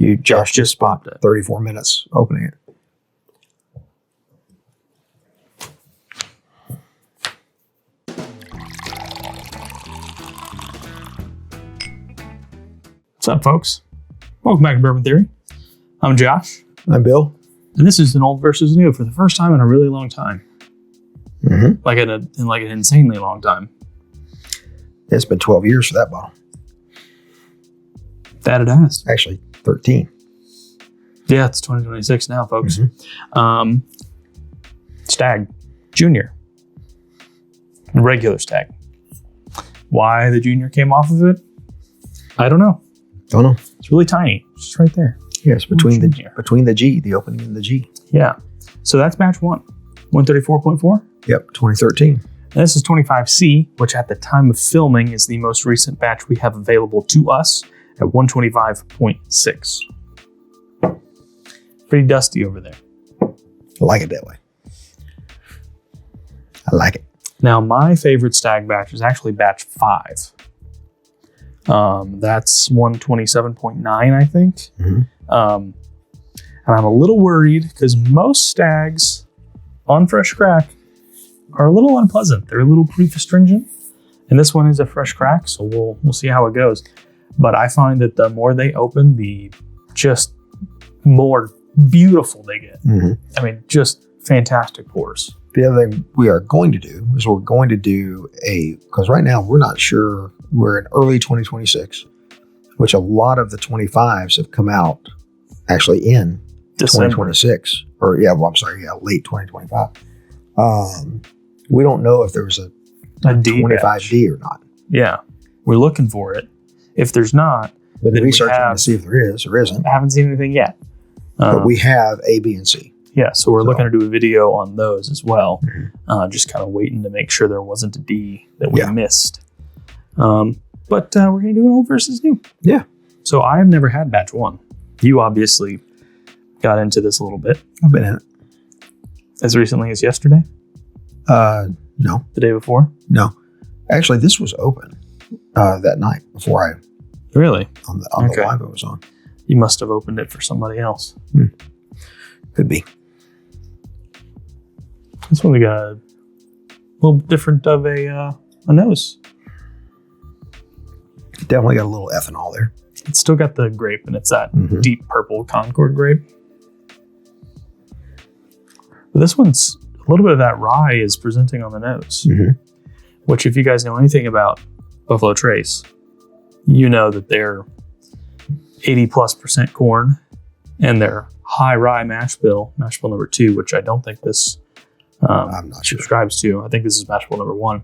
Josh just popped it. 34 minutes opening it. What's up, folks? Welcome back to Bourbon Theory. I'm Josh. I'm Bill. And this is an old versus new for the first time in a really long time. Mm-hmm. Like in an insanely long time. It's been 12 years for that bottle. That it has. Actually, 13. Yeah, it's 2026 now, folks. Mm-hmm. Stagg Junior. Regular Stagg. Why the Junior came off of it, I don't know. Don't know. It's really tiny. It's just right there. Yes, between the G, the opening and the G. Yeah. So that's batch 1. 134.4? Yep, 2013. And this is 25C, which at the time of filming is the most recent batch we have available to us at 125.6. Pretty dusty over there. I like it that way. I like it. Now, my favorite Stagg batch is actually batch 5. That's 127.9, I think. Mm-hmm. And I'm a little worried because most Staggs on fresh crack are a little unpleasant. They're a little proof astringent, and this one is a fresh crack, so we'll see how it goes. But I find that the more they open, the just more beautiful they get. Mm-hmm. I mean, just fantastic pours. The other thing we are going to do is because right now we're not sure, we're in early 2026, which a lot of the 25s have come out actually in December. 2026, late 2025. We don't know if there was a D 25D or not. Yeah, we're looking for it. If there's not, Been then researching to see if there is or isn't. I haven't seen anything yet. But we have A, B, and C. Yeah, so we're looking to do a video on those as well. Mm-hmm. Just kind of waiting to make sure there wasn't a D that we missed. But we're going to do an old versus new. Yeah. So I have never had batch 1. You obviously got into this a little bit. I've been in it. As recently as yesterday? No. The day before? No. Actually, this was open that night before Really? on the live I was on. You must have opened it for somebody else. Could be. This one we got a little different of a nose. Definitely got a little ethanol there. It's still got the grape, and it's that deep purple Concord grape. But this one's a little bit of that rye is presenting on the nose, which if you guys know anything about Buffalo Trace, you know that they're 80+% corn, and they're high rye mash bill number 2, which I don't think this I'm not sure. subscribes to. I think this is mash bill number 1.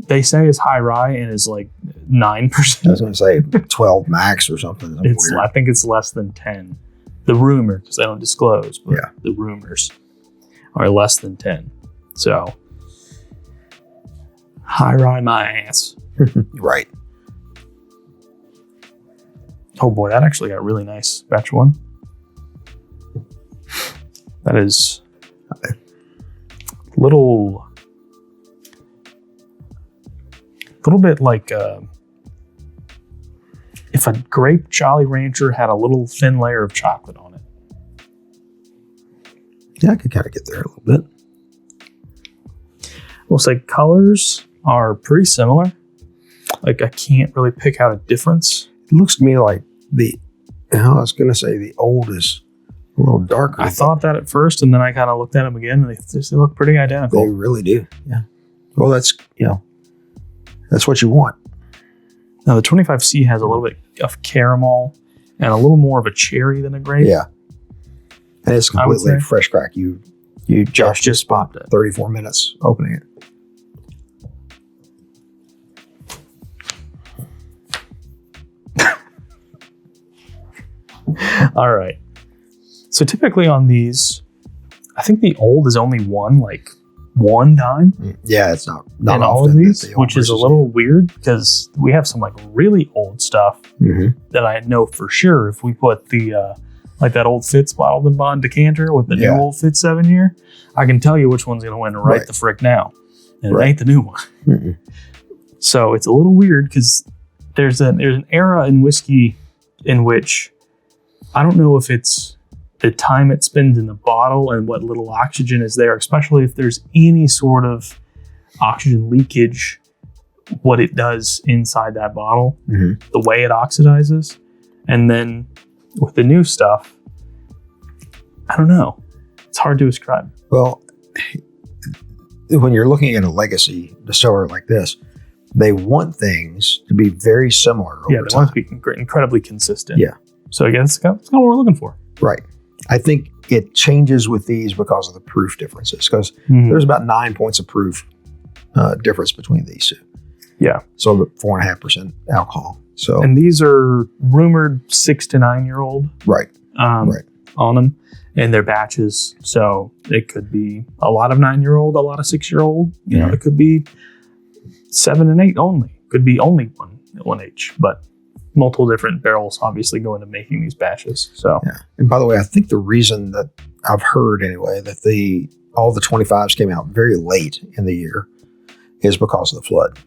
They say it's high rye and is like 9%. I was going to say 12 max or something. Weird. I think it's less than 10. The rumor, because they don't disclose, but the rumors are less than 10. So, high rye my ass. Right. Oh boy, that actually got really nice. Batch 1. That is little bit like if a grape Jolly Rancher had a little thin layer of chocolate on it. Yeah, I could kind of get there a little bit. We'll say colors are pretty similar. Like I can't really pick out a difference. It looks to me like I was going to say the old is a little darker. I thought that at first, and then I kind of looked at them again, and they look pretty identical. They really do. Yeah. Well, that's what you want. Now the 25C has a little bit of caramel and a little more of a cherry than a grape. Yeah. And it's completely fresh crack. Josh just popped it. 34 minutes opening it. All right. So typically on these, I think the old is only one time. Yeah, it's not in all of these, which is a little weird because we have some like really old stuff that I know for sure if we put the like that old Fitz bottled and bond decanter with the new old Fitz 7-year, I can tell you which one's going to win right the frick now. And it ain't the new one. So it's a little weird because there's an era in whiskey in which I don't know if it's the time it spends in the bottle and what little oxygen is there, especially if there's any sort of oxygen leakage, what it does inside that bottle, the way it oxidizes. And then with the new stuff, I don't know. It's hard to describe. Well, when you're looking at a legacy distiller like this, they want things to be very similar over they time. want to be incredibly consistent. Yeah. So I guess it's kind of what we're looking for. Right. I think it changes with these because of the proof differences, because there's about 9 points of proof difference between these two. Yeah. So about 4.5% alcohol. So and these are rumored 6 to 9 year old. Right. On them, and they're batches. So it could be a lot of 9-year-old, a lot of 6-year-old. You know, it could be 7 and 8 only. Could be only one each, but multiple different barrels obviously go into making these batches. So yeah. And by the way, I think the reason that I've heard anyway that all the 25s came out very late in the year is because of the flood.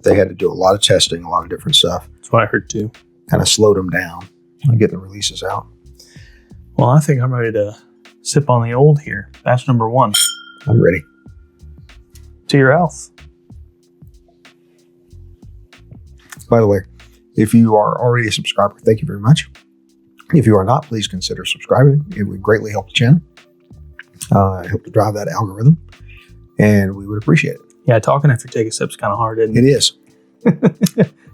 They had to do a lot of testing, a lot of different stuff. That's what I heard too. Kind of slowed them down on getting the releases out. Well, I think I'm ready to sip on the old here. Batch number 1. I'm ready. To your health. By the way, if you are already a subscriber, thank you very much. If you are not, please consider subscribing. It would greatly help the channel. Help to drive that algorithm, and we would appreciate it. Yeah, talking after you take a sip is kind of hard, isn't it? It is.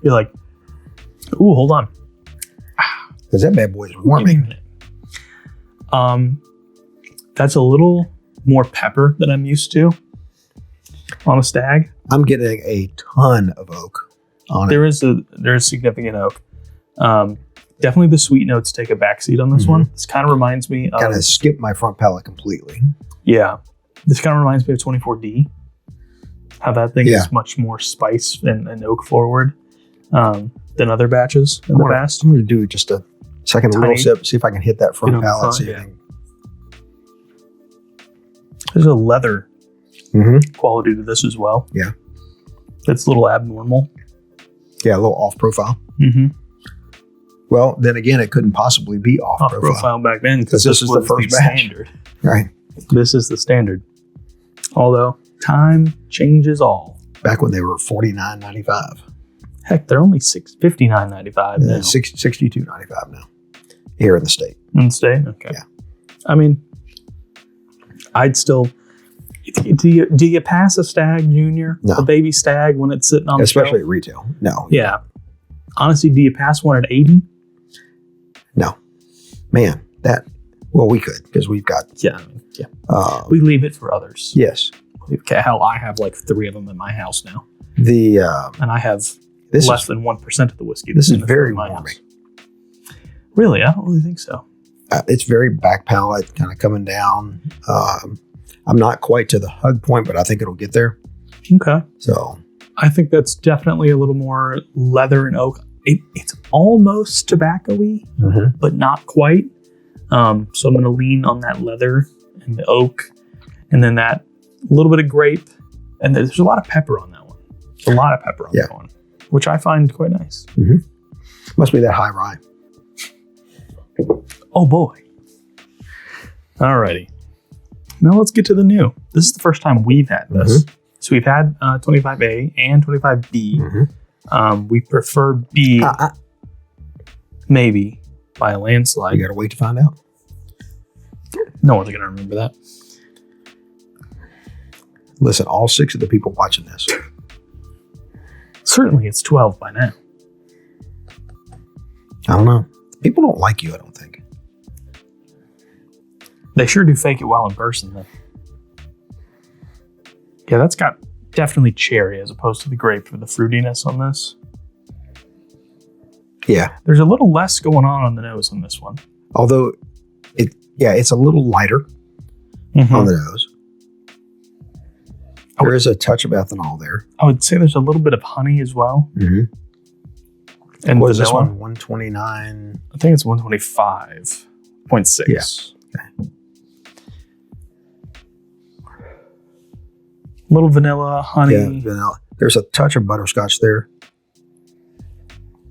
You're like, ooh, hold on. Because that bad boy is warming. That's a little more pepper than I'm used to on a Stagg. I'm getting a ton of oak on it. There's significant oak. Definitely the sweet notes take a backseat on this one. This kind of reminds me of... Kind of skipped my front palate completely. Yeah. This kind of reminds me of 24D. How that thing is much more spice and oak forward than other batches in the past. I'm going to do just a second little sip, see if I can hit that front palate. There's a leather quality to this as well. Yeah. It's a little abnormal. Yeah, a little off profile. Well, then again, it couldn't possibly be off profile back then because this is the first batch. Standard. Right. This is the standard. Although time changes all. Back when they were $49.95. Heck, they're only $59.95 now. $62.95 now. Here in the state. In the state? Okay. Yeah. I mean, I'd still... Do you pass a Stagg Junior? No. A baby Stagg when it's sitting on the Especially shelf? at retail. No. Yeah. Honestly, do you pass one at 80? No. Man, we could because we've got... Yeah. We leave it for others. Yes. Hell, I have like 3 of them in my house now. And I have less than 1% of the whiskey. This is very warming. Really? I don't really think so. It's very back palate, kind of coming down. I'm not quite to the hug point, but I think it'll get there. Okay. So I think that's definitely a little more leather and oak. It's almost tobacco-y, but not quite. So I'm going to lean on that leather and the oak, and then that little bit of grape. And there's a lot of pepper on that one. There's a lot of pepper on that one, which I find quite nice. Must be that high rye. Oh, boy. Alrighty. Now let's get to the new. This is the first time we've had this. So we've had 25A and 25B. We prefer B, maybe, by a landslide. You got to wait to find out. No one's going to remember that. Listen, all 6 of the people watching this. Certainly it's 12 by now. I don't know. People don't like you, I don't think. They sure do fake it well in person, though. Yeah, that's got definitely cherry as opposed to the grape for the fruitiness on this. Yeah. There's a little less going on the nose on this one. Although, it's a little lighter on the nose. There is a touch of ethanol there. I would say there's a little bit of honey as well. And what is this one? 129? I think it's 125.6. Yeah. Okay. Little vanilla, honey. Yeah, vanilla. There's a touch of butterscotch there.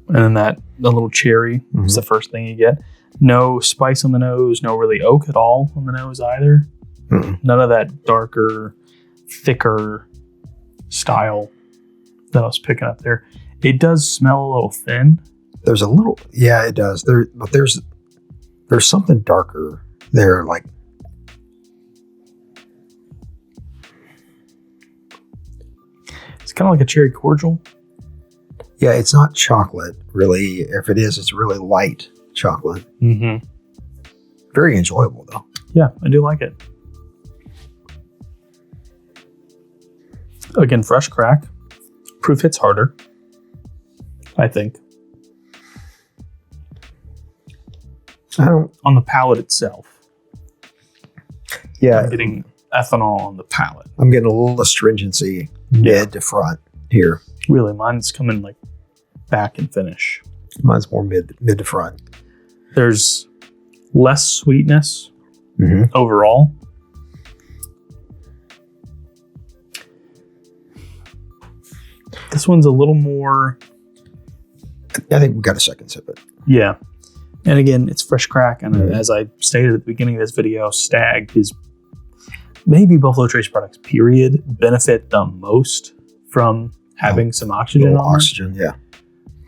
And then the little cherry is the first thing you get. No spice on the nose, no really oak at all on the nose either. None of that darker, thicker style that I was picking up there. It does smell a little thin. There's a little, yeah, it does. But there's something darker there, like it's kind of like a cherry cordial. yeah, it's not chocolate really. If it is, it's really light chocolate. Mm-hmm. Very enjoyable though. Yeah, I do like it. Again, fresh crack. Proof hits harder, I think. On the palate itself. Yeah. I'm getting ethanol on the palate. I'm getting a little astringency mid to front here. Really, mine's coming like back and finish. Mine's more mid to front. There's less sweetness overall. This one's a little more... I think we got a second sip it. Yeah. And again, it's fresh crack. And as I stated at the beginning of this video, Stagg is maybe Buffalo Trace products, period, benefit the most from having some oxygen on oxygen, yeah.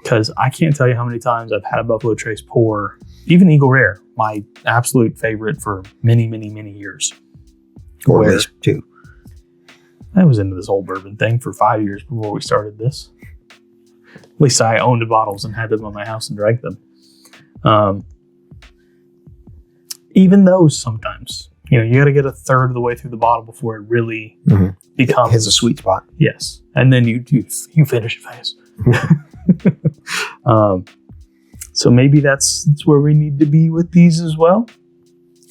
Because I can't tell you how many times I've had a Buffalo Trace pour, even Eagle Rare, my absolute favorite for many, many, many years. Or at least 2. I was into this whole bourbon thing for 5 years before we started this. At least I owned the bottles and had them in my house and drank them. Even those sometimes, you got to get a third of the way through the bottle before it really becomes... Hits a sweet spot. Yes. And then you finish it fast. So maybe that's where we need to be with these as well.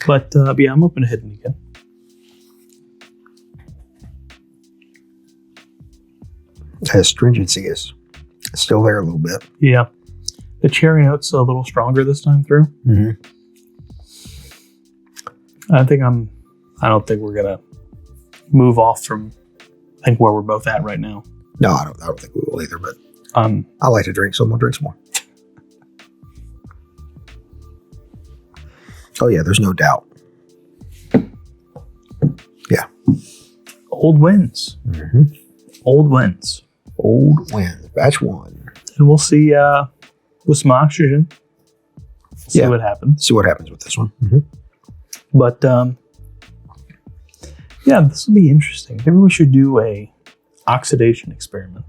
But yeah, I'm open to hitting again. The astringency is still there a little bit. Yeah. The cherry note's a little stronger this time through. I don't think we're gonna move off from where we're both at right now. No, I don't think we will either, but I like to drink, so I'm gonna drink some more. Oh yeah, there's no doubt. Yeah. Old wins. Old wins. Old wins. Batch 1. And we'll see with some oxygen. See what happens. See what happens with this one. But yeah, this will be interesting. Maybe we should do a oxidation experiment.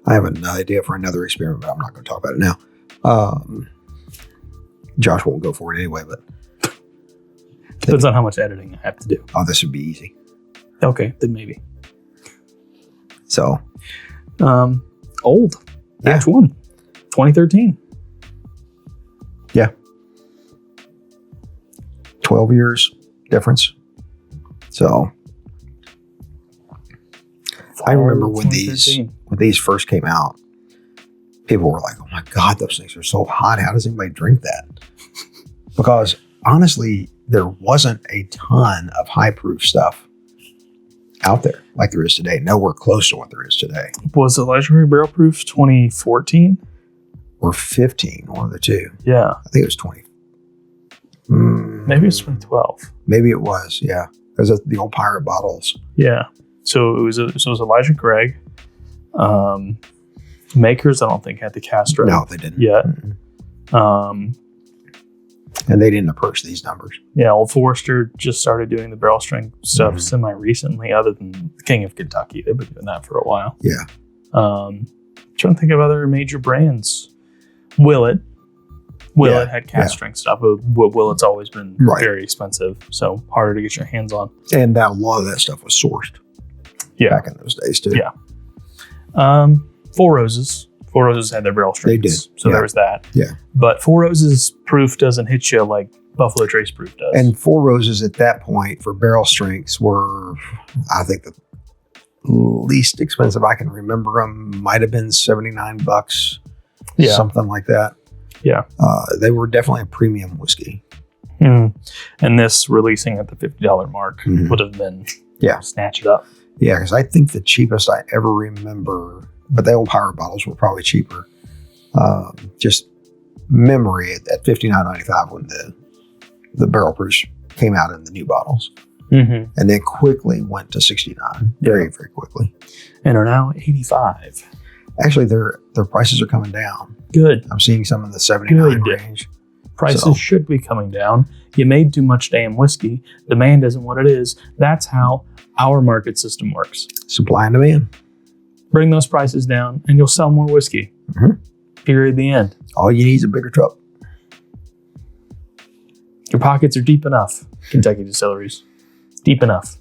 I have an idea for another experiment, but I'm not going to talk about it now. Josh won't go for it anyway, but depends on how much editing I have to do. Oh, this would be easy. Okay, then maybe. So, old. Batch 1, 2013. Yeah. 12 years difference. So, I remember when these first came out, people were like, oh my God, those things are so hot. How does anybody drink that? Because honestly, there wasn't a ton of high proof stuff out there like there is today. Nowhere close to what there is today. Was it Legendary Barrel Proof 2014? Or 15, one of the two. Yeah. I think it was 20. Maybe it's 2012. Maybe it was, yeah. Because the old pirate bottles. Yeah. So it was Elijah Craig. Makers, I don't think, had the cast right. No, they didn't. Yet. And they didn't approach these numbers. Yeah, Old Forester just started doing the barrel strength stuff semi-recently, other than the King of Kentucky. They've been doing that for a while. Yeah. Trying to think of other major brands. Willet had cast strength stuff, but Willet's always been very expensive, so harder to get your hands on. And a lot of that stuff was sourced. Yeah. Back in those days, too. Yeah. Four Roses. Four Roses had their barrel strengths. They did. So there was that. Yeah. But Four Roses proof doesn't hit you like Buffalo Trace proof does. And Four Roses at that point for barrel strengths were, I think, the least expensive I can remember them. Might have been $79. Yeah. Something like that. Yeah. They were definitely a premium whiskey. And this releasing at the $50 mark would have been snatch it up. Yeah, because I think the cheapest I ever remember, but the old pirate bottles were probably cheaper. Just memory at $59.95 when the barrel proofs came out in the new bottles. Mm-hmm. And then quickly went to 69 very, very quickly. And are now 85. Actually, their prices are coming down. Good. I'm seeing some in the 79 Good. range. Prices should be coming down. You made too much damn whiskey. Demand isn't what it is. That's how our market system works. Supply and demand. Bring those prices down and you'll sell more whiskey. Mm-hmm. Period. The end. All you need is a bigger truck. Your pockets are deep enough, Kentucky distilleries. Deep enough.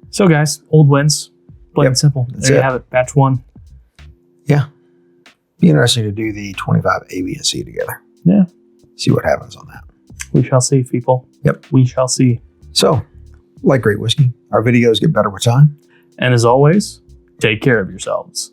So guys, old wins. Plain and simple. There you have it. Batch 1. Yeah. Be interesting to do the 25 A, B, and C together. Yeah. See what happens on that. We shall see, people. Yep. We shall see. So, like great whiskey, our videos get better with time. And as always, take care of yourselves.